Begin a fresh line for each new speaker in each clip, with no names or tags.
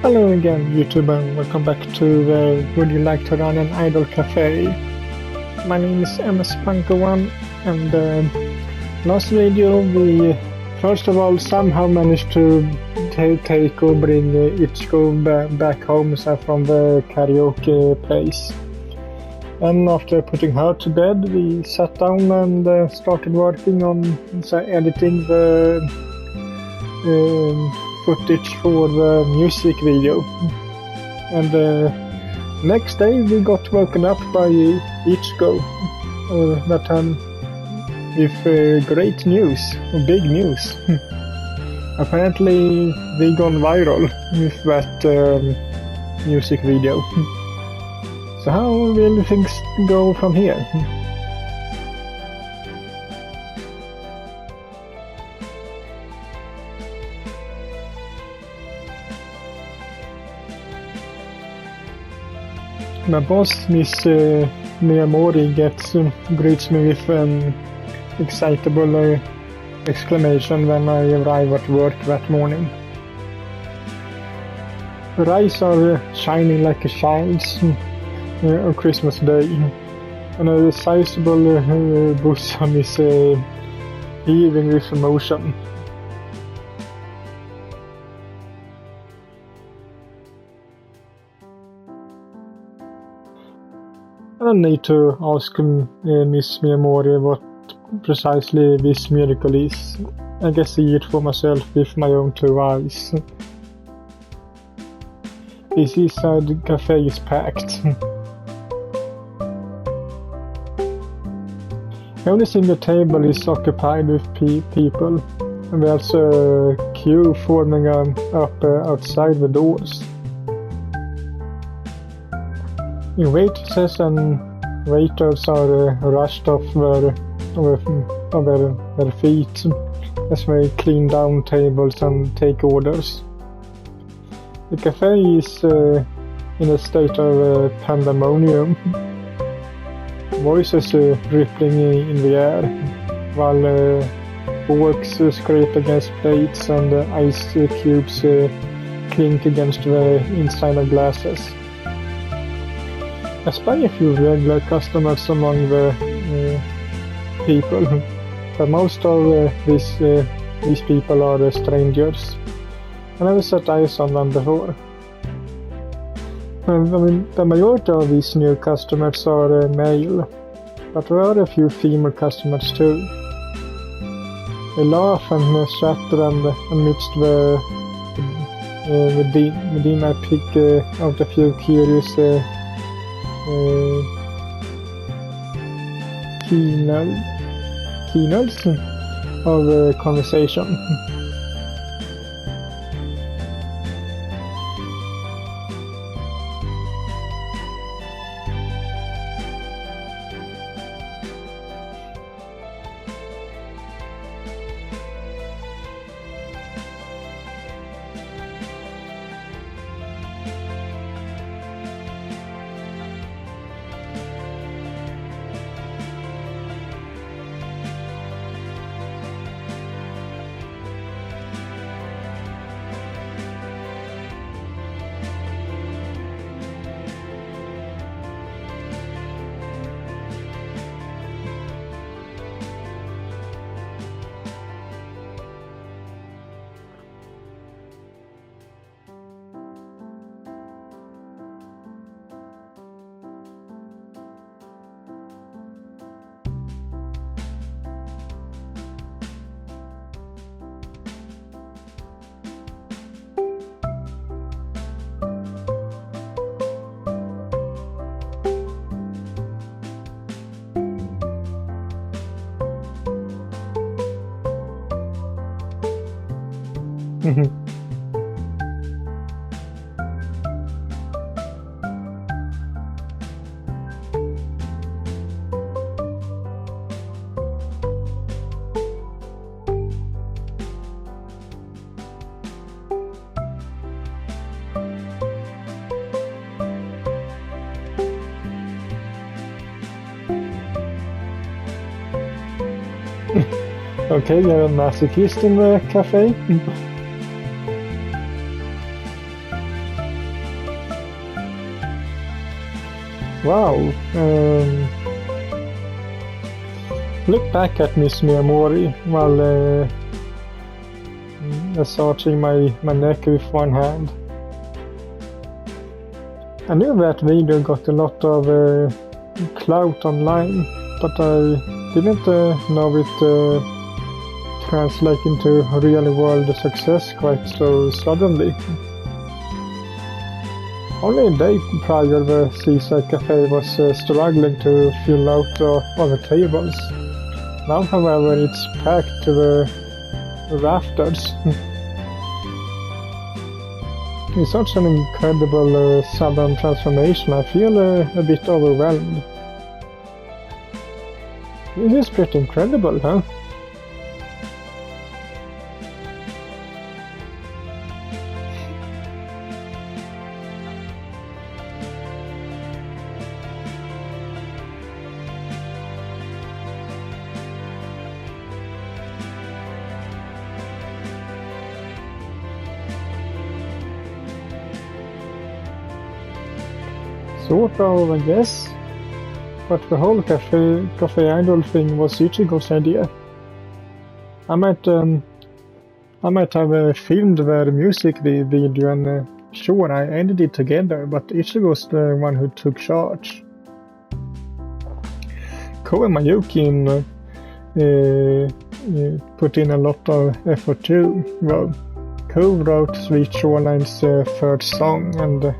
Hello again, YouTube, and welcome back to Would You Like to Run an Idle Cafe? My name is MS-Punko1, and last video we first of all somehow managed to take or bring Ichigo back home from the karaoke place. And after putting her to bed, we sat down and started working on editing the footage for the music video. And next day we got woken up by Ichigo that time with great news, big news. Apparently we gone viral with that music video. So how will things go from here? My boss, Miss Miyamori, greets me with an excitable exclamation when I arrive at work that morning. Her eyes are shining like a child's on Christmas Day, and a sizable bosom is heaving with emotion. I don't need to ask Miss Miyamori what precisely this miracle is. I can see it for myself with my own two eyes. This inside cafe is packed. Every single table is occupied with people, and there's a queue forming up outside the doors. Waitresses and waiters are rushed off their feet as they clean down tables and take orders. The cafe is in a state of pandemonium. Voices rippling in the air, while forks scrape against plates and ice cubes clink against the inside of glasses. I spy a few regular customers among the people, but most of these people are strangers. I never set eyes on them before. The majority of these new customers are male, but there are a few female customers too. They laugh and chatter, and amidst the din I pick out a few curious keynotes of conversation. Okay, you're a masochist in the cafe. Wow. Look back at Miss Miyamori while massaging my neck with one hand. I knew that video got a lot of clout online, but I didn't know it translate into real world success quite so suddenly. Only a day prior, the seaside café was struggling to fill out all the tables. Now, however, it's packed to the rafters. It's such an incredible sudden transformation. I feel a bit overwhelmed. This is pretty incredible, huh? Sort of, I guess. But the whole cafe idol thing was Ichigo's idea. I might have filmed the music video and sure, I ended it together, but Ichigo's the one who took charge. Ko and Mayuki put in a lot of effort too. Well, Ko wrote Sweet Shoreline's third song, and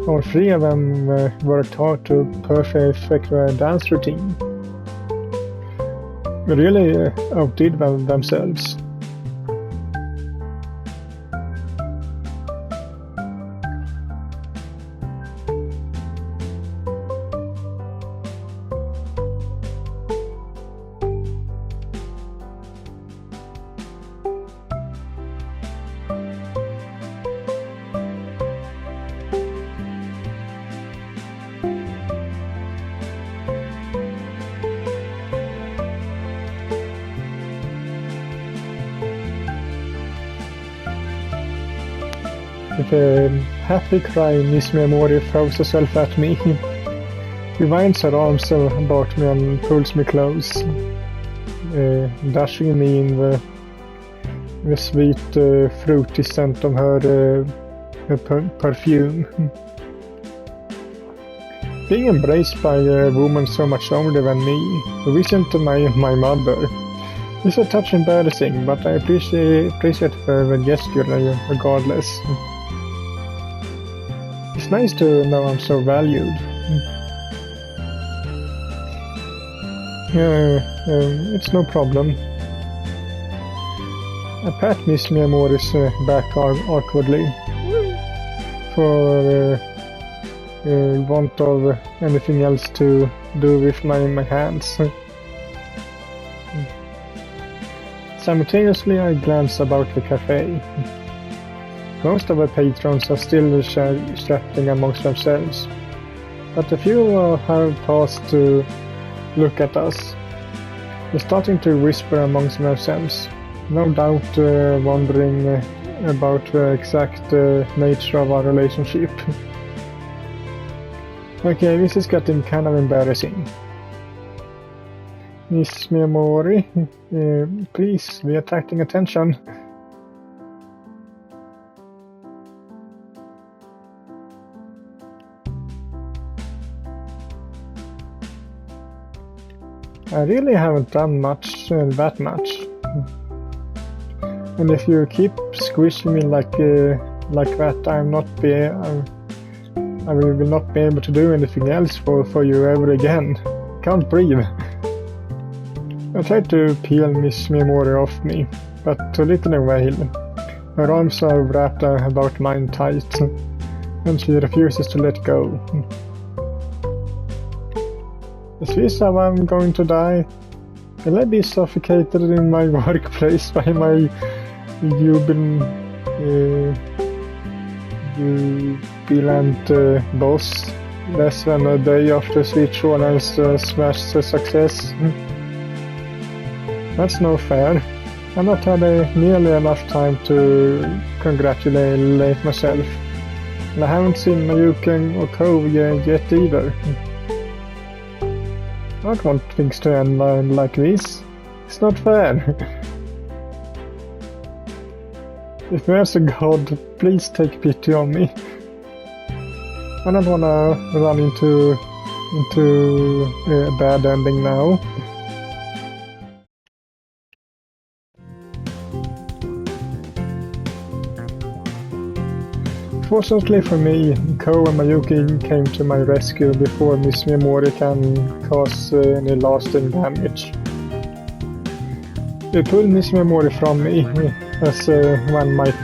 all three of them worked hard to perfect their dance routine. They really outdid themselves. With a happy cry, Miss Miyamori throws herself at me. She winds her arms about me and pulls me close, dashing me in the sweet, fruity scent of her perfume. Being embraced by a woman so much older than me, who isn't my mother, is a touch embarrassing, but I appreciate the gesture regardless. It's nice to know I'm so valued. It's no problem. I pat Miss Miyamori's back awkwardly for want of anything else to do with my hands. Simultaneously, I glance about the cafe. Most of the patrons are still chatting amongst themselves, but a few have paused to look at us. They're starting to whisper amongst themselves, no doubt wondering about the exact nature of our relationship. Okay, this is getting kind of embarrassing. Miss Miyamori, please, we are attracting attention. I really haven't done that much. And if you keep squishing me like that, I will not be able to do anything else for you ever again. Can't breathe. I tried to peel Miss Miyamori off me, but to little avail. Her arms are wrapped about mine tight, and she refuses to let go. Is this how I'm going to die? Will I be suffocated in my workplace by my jubilant boss less than a day after Sweet Shoreline's smashed success? That's no fair. I've not had nearly enough time to congratulate myself. And I haven't seen Mayuki or Ko yet either. don't want things to end like this. It's not fair. If there's a god, please take pity on me. I don't wanna run into a bad ending now. Fortunately for me, Ko and Mayuki came to my rescue before Miss Mimori can cause any lasting damage. They pulled Miss Mimori from me, as one might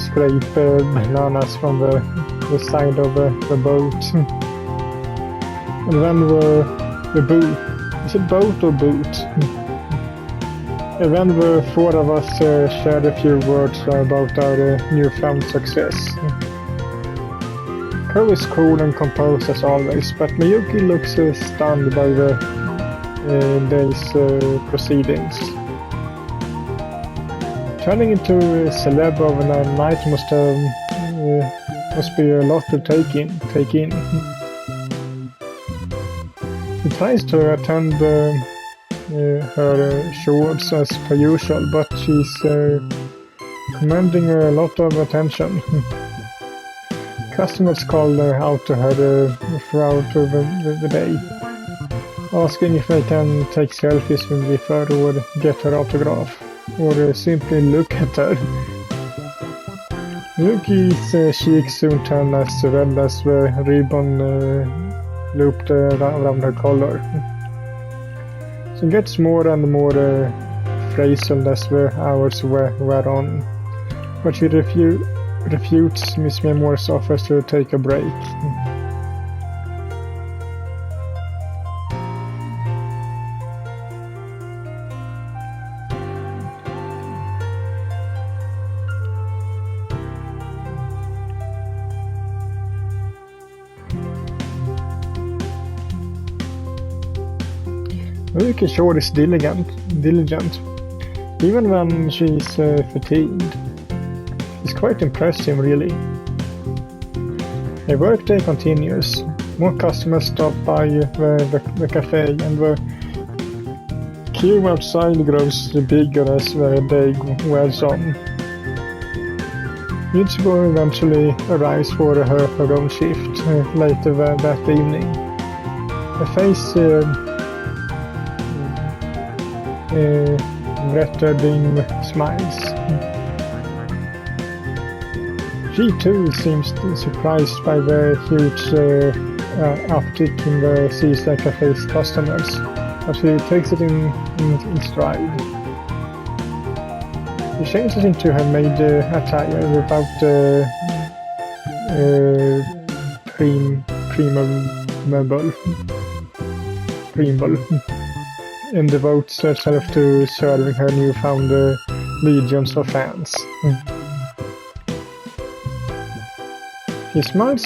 scrape bananas from the side of the boat. And then the boot. Is it boat or boot? And then the four of us shared a few words about our newfound success. Ko is cool and composed as always, but Miyuki looks stunned by the day's proceedings. Turning into a celeb overnight must be a lot to take in. She tries to attend her shorts as per usual, but she's commanding a lot of attention. Customers call out to her throughout the day, asking if they can take selfies with her or get her autograph, or simply look at her. Yuki's cheeks soon turn as red as the ribbon looped around her collar. She gets more and more frazzled as the hours wear on, but she refutes Miss Memori's offers to take a break. Miyuki sure is diligent, even when she's fatigued. It's quite impressive, really. The workday continues. More customers stop by the cafe, and the queue outside grows bigger as the day wears on. Mitsuko eventually arrives for her own shift later that evening. Her face returning smiles. She too seems surprised by the huge uptick in the Seaside Cafe's customers, but she takes it in stride. She changes into her maid attire without preamble, and devotes herself to serving her newfound legions of fans. He smiles,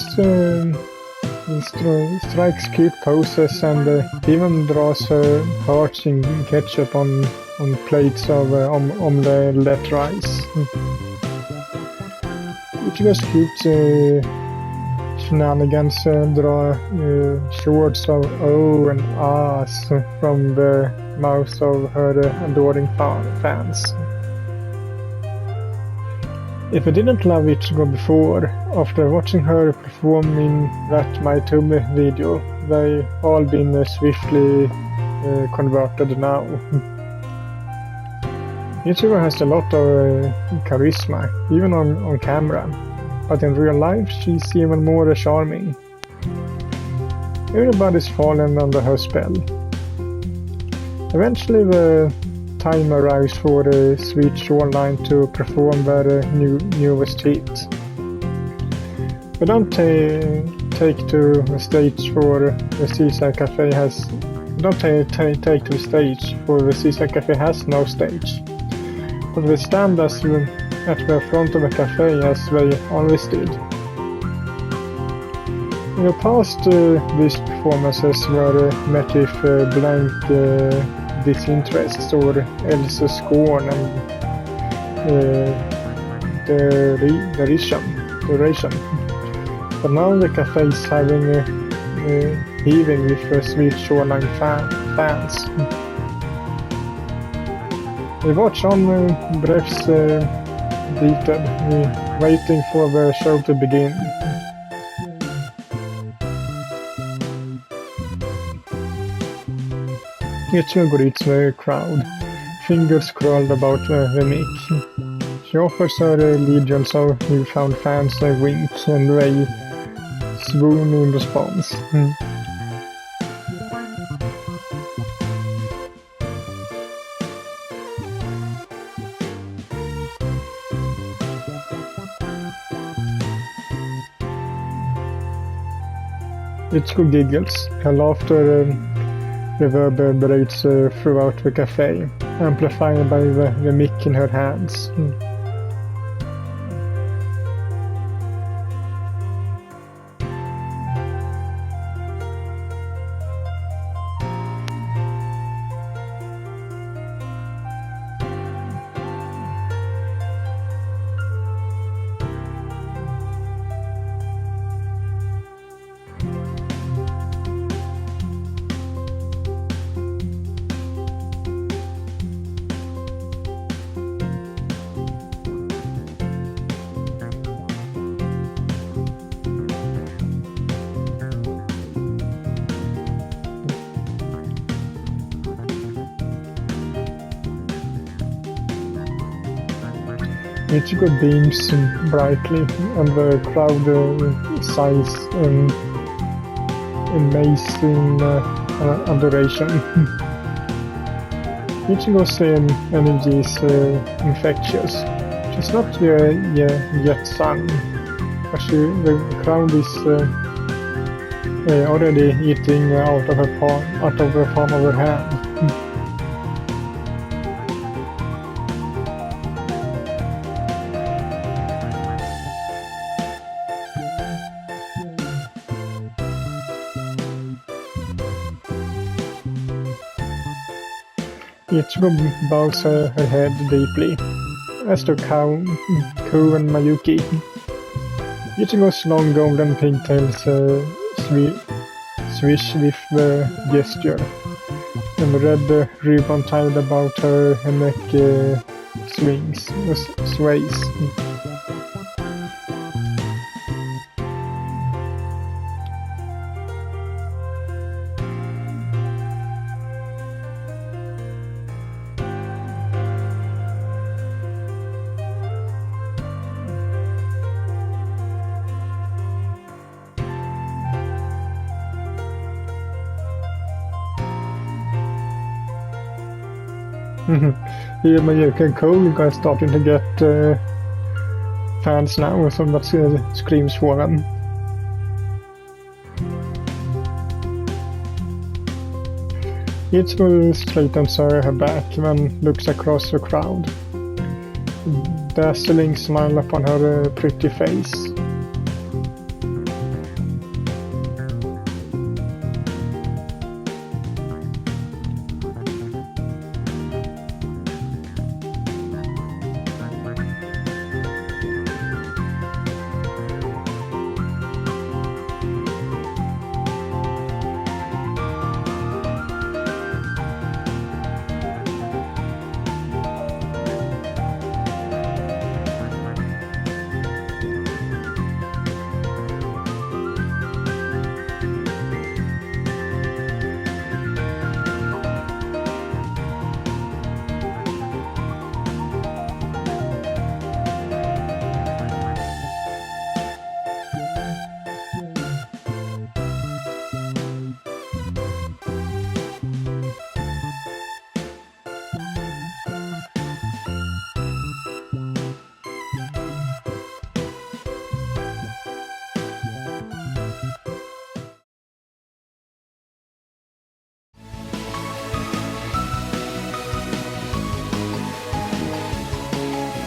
strikes cute poses, and even draws hearts in ketchup on plates of omelette rice. Which was cute shenanigans draw shorts of oh and ahs from the mouths of her adoring fans. If I didn't love Ichigo before, after watching her perform in that MyTube video, they all been swiftly converted now. Ichigo has a lot of charisma, even on camera, but in real life she's even more charming. Everybody's fallen under her spell. Eventually the time arrives for the Sweet Shoreline to perform their newest hit. We don't take to the stage for the Seaside Cafe has no stage, but we stand at the front of the cafe as they always did. In the past, these performances were met with blank disinterest or else scorn and derision. But now the cafe is heaving with Sweet Shoreline fans. We watch on breaths beaten, waiting for the show to begin. Each greets the crowd, fingers curled about the mic. She offers her legions of newfound fans a wink, and they swoon in response. Ichigo giggles. Her laughter reverberates throughout the cafe, amplified by the mic in her hands. Ichigo beams brightly, and the crowd sighs in amazing adoration. Ichigo's energy is infectious. She's not yet sung, but the crowd is already eating out of the palm of her hand. Ichigo bows her head deeply, as do Ko and Mayuki. Ichigo's long golden pigtails swish with the gesture, and the red ribbon tied about her neck sways. Here Mayuki and Ko are starting to get fans now, so that screams for them. Ichigo straightens her back and looks across the crowd. A dazzling smile upon her pretty face.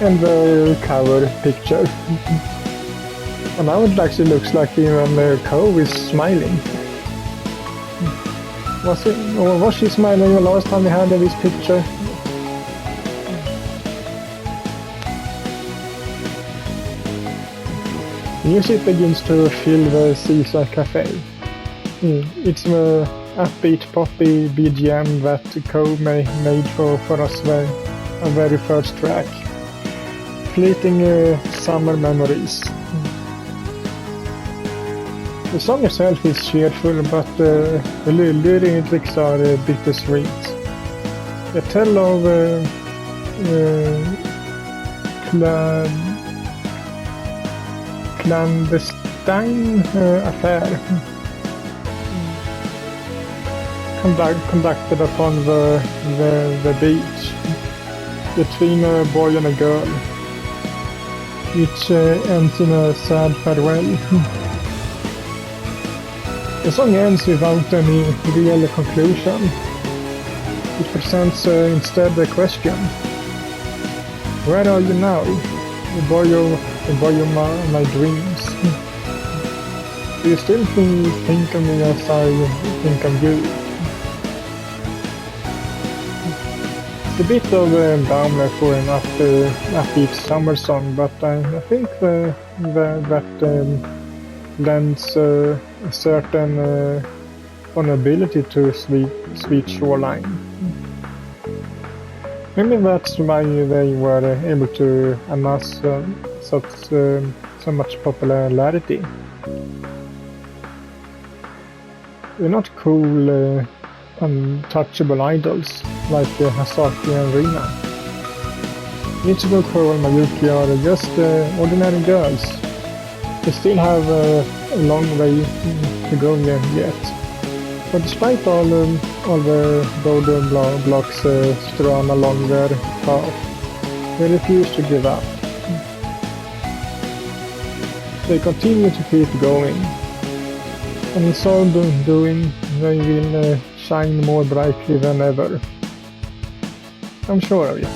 And the cover picture. And now it actually looks like even Ko is smiling. Was she smiling the last time we had this picture? Music begins to fill the seaside cafe. It's the upbeat poppy BGM that Ko made for us our very first track. Fleeting summer memories. The song itself is cheerful, but the lyrics are bittersweet. They tell of clandestine affair conducted upon the beach between a boy and a girl, which ends in a sad farewell. The song ends without any real conclusion. It presents instead a question. Where are you now, the boy of my dreams? Do you still think of me as I think of you? It's a bit of a downer for an upbeat summer song, but I think that lends a certain vulnerability to sweet shoreline. Maybe that's why they were able to amass so much popularity. They're not cool, untouchable idols like Hasaki and Rina. Ichigo, Ko and Mayuki are just ordinary girls. They still have a long way to go yet. But despite all the golden blocks strewn along their path, they refuse to give up. They continue to keep going. And in so doing, they will shine more brightly than ever. I'm sure of it.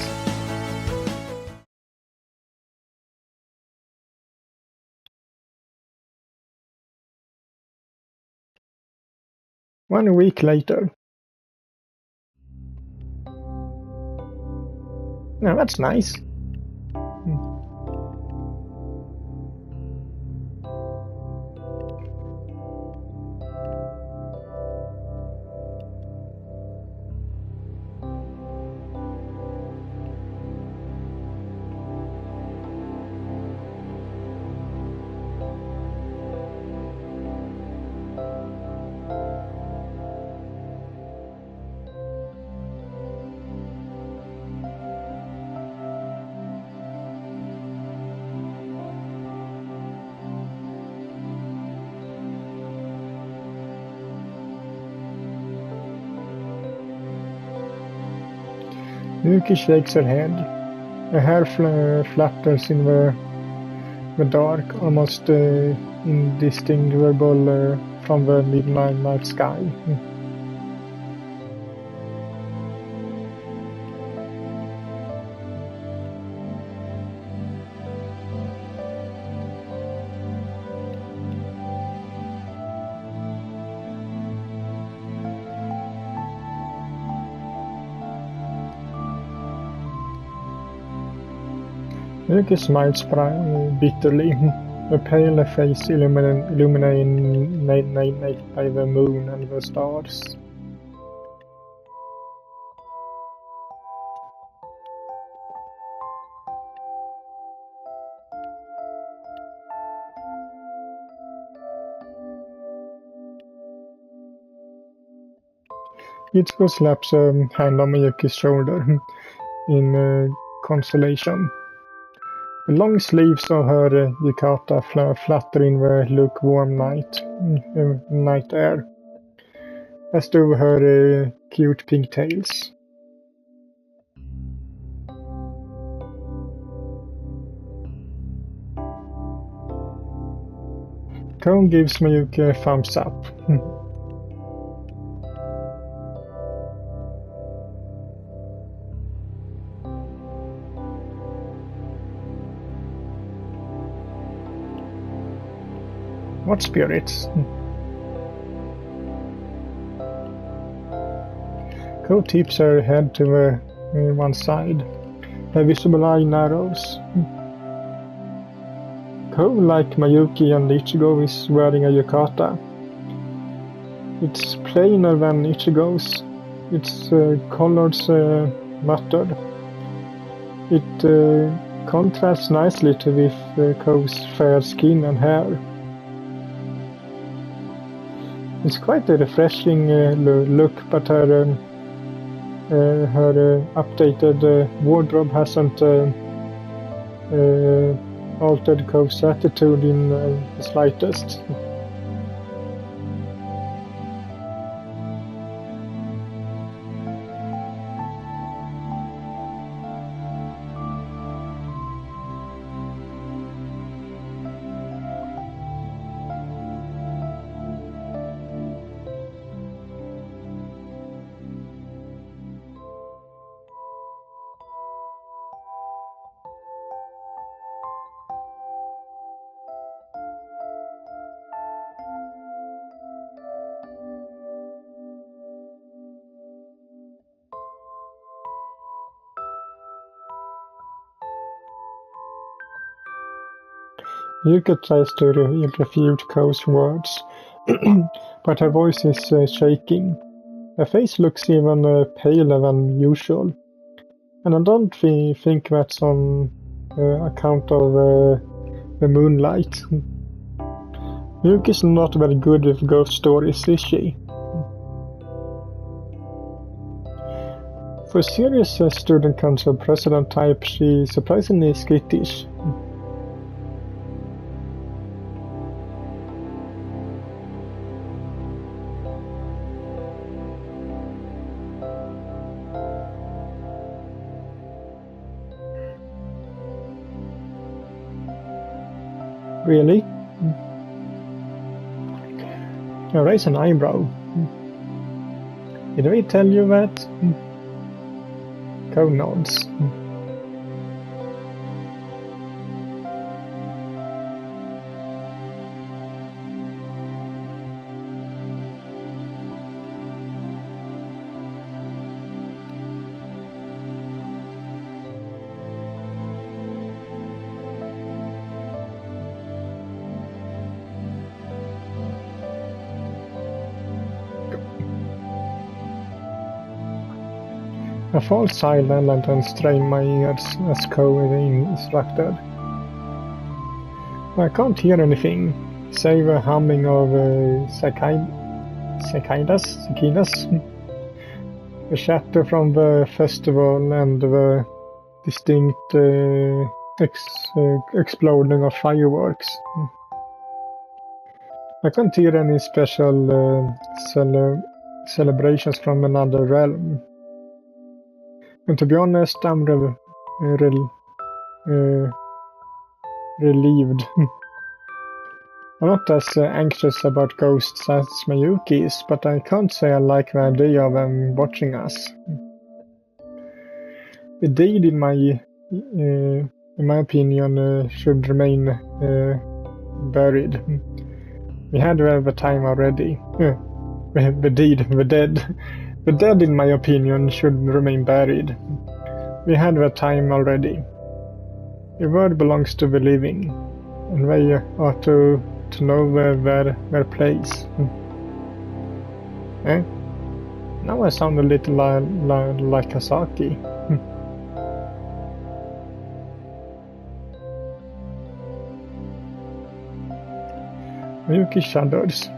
One week later. Now that's nice. Yuki shakes her head. Her hair flutters in the dark, almost indistinguishable from the midnight sky. Yuki smiles bitterly, her pale face illuminated by the moon and the stars. Ichigo slaps a hand on Miyuki's shoulder in consolation. The long sleeves of her yukata flutter in the lukewarm night air, as do her cute pigtails. Ko gives Miyuki a thumbs up. What spirits? Ko tips her head to one side. Her visible eye narrows. Ko, like Mayuki and Ichigo, is wearing a yukata. It's plainer than Ichigo's. Its colors muttered. It contrasts nicely to Vivko's fair skin and hair. It's quite a refreshing look, but her updated wardrobe hasn't altered Ko's attitude in the slightest. Yuka tries to refute Ko's words, but her voice is shaking. Her face looks even paler than usual, and I don't think that's on account of the moonlight. Yuki's not very good with ghost stories, is she? For a serious student council president type, she's surprisingly skittish. Really? I raise an eyebrow. Did I tell you that? Ko nods. I fall silent and strain my ears as Ko instructed. I can't hear anything, save a humming of cicadas, the chatter from the festival and the distinct exploding of fireworks. I can't hear any special celebrations from another realm. And to be honest, I'm relieved. I'm not as anxious about ghosts as Mayuki is, but I can't say I like the idea of them watching us. The deed, in my opinion, should remain buried. We had the time already. The deed, the dead. The dead, in my opinion, should remain buried. We had the time already. The world belongs to the living, and they are to know their place. Eh? Now I sound a little like Kasaki. Yuki shudders.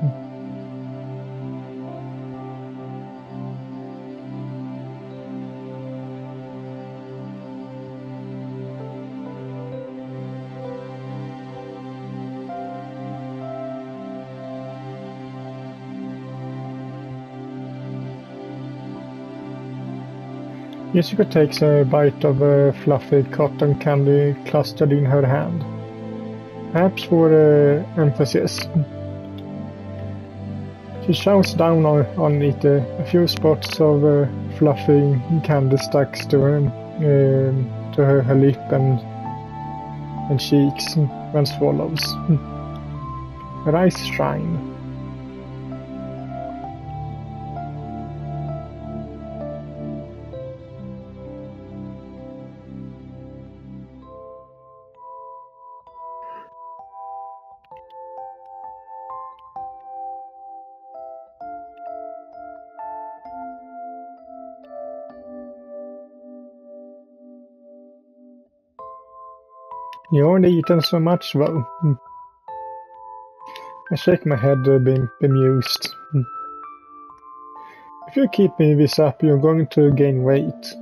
Yasuko takes a bite of a fluffy cotton candy clustered in her hand, perhaps for emphasis. She shows down on it a few spots of fluffy candy stuck to her lip and cheeks, then swallows. Her eyes shine. You already eaten so much, though. I shake my head, bemused. If you keep me this up, you're going to gain weight,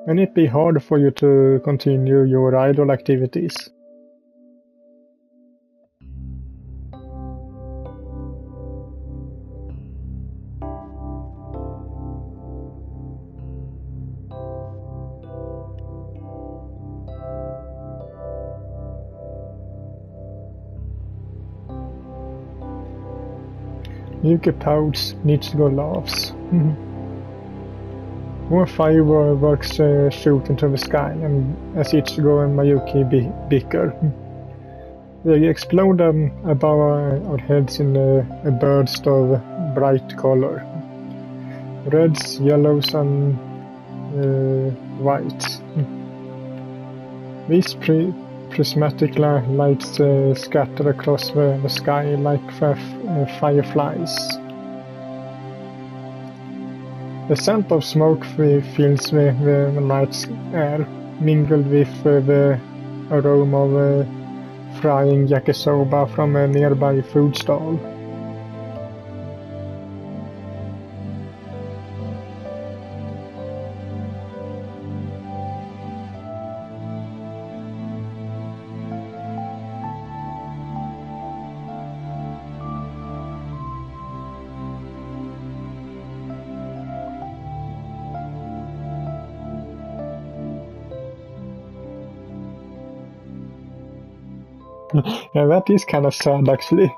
and it'd be hard for you to continue your idle activities. Yuki pouts, Nichigo laughs. More fireworks shoot into the sky, and as Ichigo and Mayuki bicker. They explode above our heads in a burst of bright color. Reds, yellows, and whites. These prismatic lights scatter across the sky like fireflies. The scent of smoke fills the night's air, mingled with the aroma of frying yakisoba from a nearby food stall. Yeah, that is kind of sad, actually.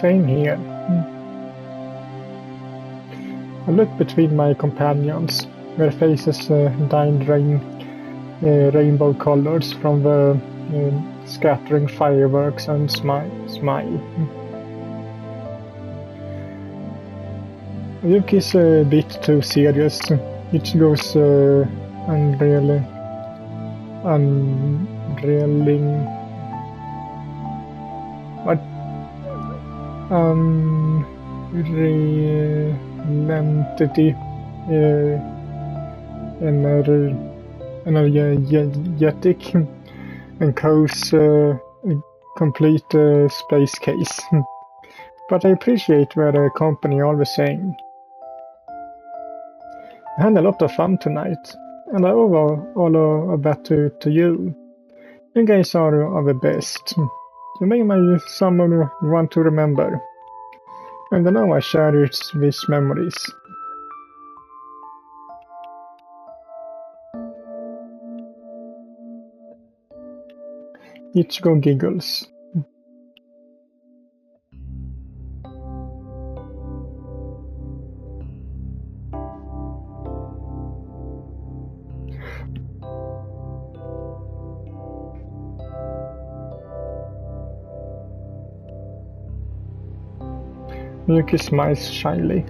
Same here. I look between my companions, their faces dyed rainbow colors from the scattering fireworks, and smile. Yuki's a bit too serious. Ichigo's unreeling. What? Unreality, energetic, and Ko's complete space case. But I appreciate their company all the same. I had a lot of fun tonight, and I owe all of that to you. You guys are the best. You make me someone want to remember. And I know I cherish these memories. Ichigo giggles. Yuki smiles shyly.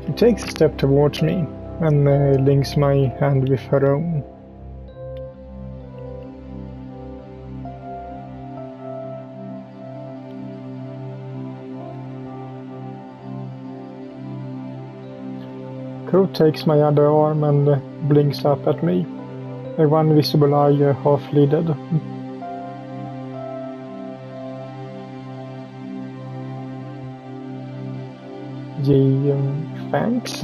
She takes a step towards me and links my hand with her own. Crow takes my other arm and blinks up at me, one visible eye half-lidded. Gee, thanks.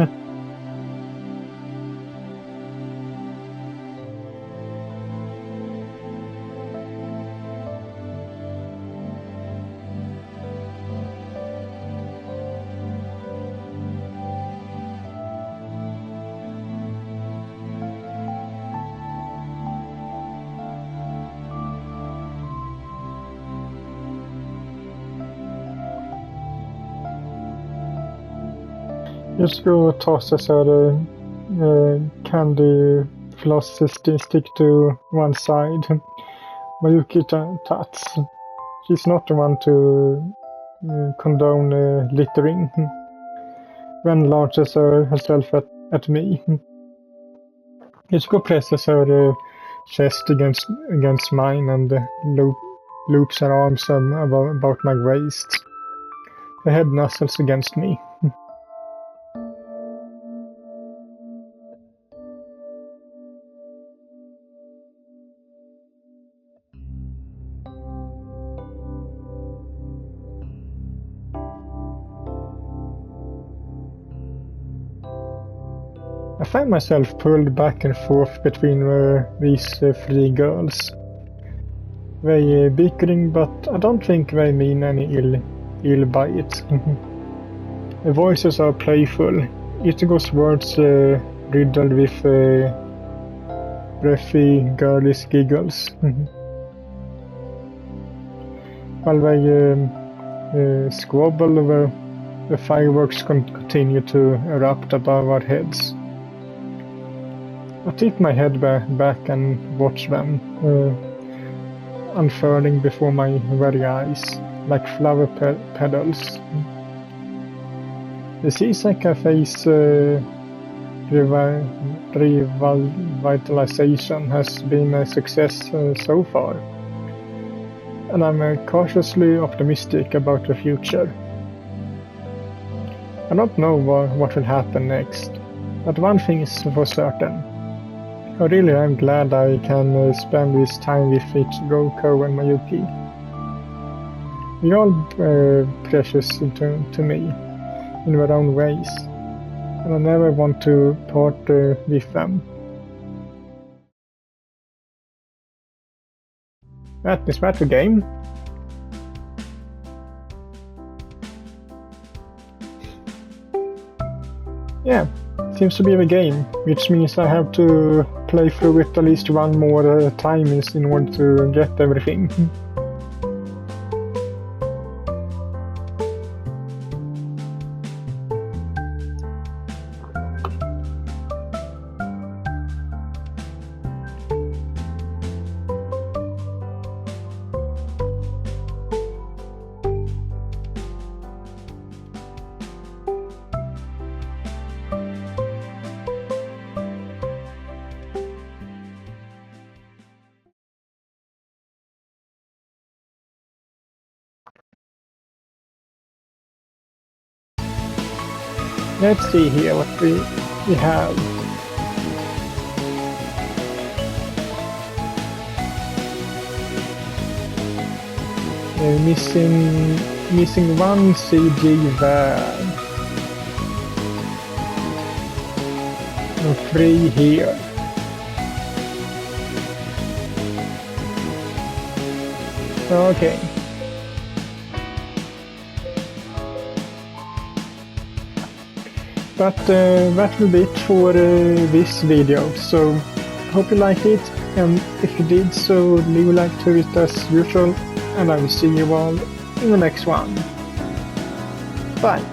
Just go toss a sort of candy floss stick to one side. Mayuki tuts. She's not the one to condone littering. Ren launches herself at me. Just go presses her chest against mine and loops her arms about my waist. Her head nuzzles against me. I find myself pulled back and forth between these three girls. They bickering, but I don't think they mean any ill by it. The voices are playful. Itago's words riddled with breathy, girlish giggles. While they squabble, the fireworks continue to erupt above our heads. I tip my head back and watch them, unfurling before my very eyes, like flower petals. The seaside cafe's revitalization has been a success so far, and I'm cautiously optimistic about the future. I don't know what will happen next, but one thing is for certain. I really am glad I can spend this time with Ichigo, Ko and Mayuki. They're all precious to me, in their own ways, and I never want to part with them. Is that the game? Yeah. Seems to be the game, which means I have to play through it at least one more time in order to get everything. Let's see here what we have. Missing one CG there. And 3 here. Okay. But that will be it for this video, so hope you liked it, and if you did so leave a like to it as usual, and I will see you all in the next one. Bye!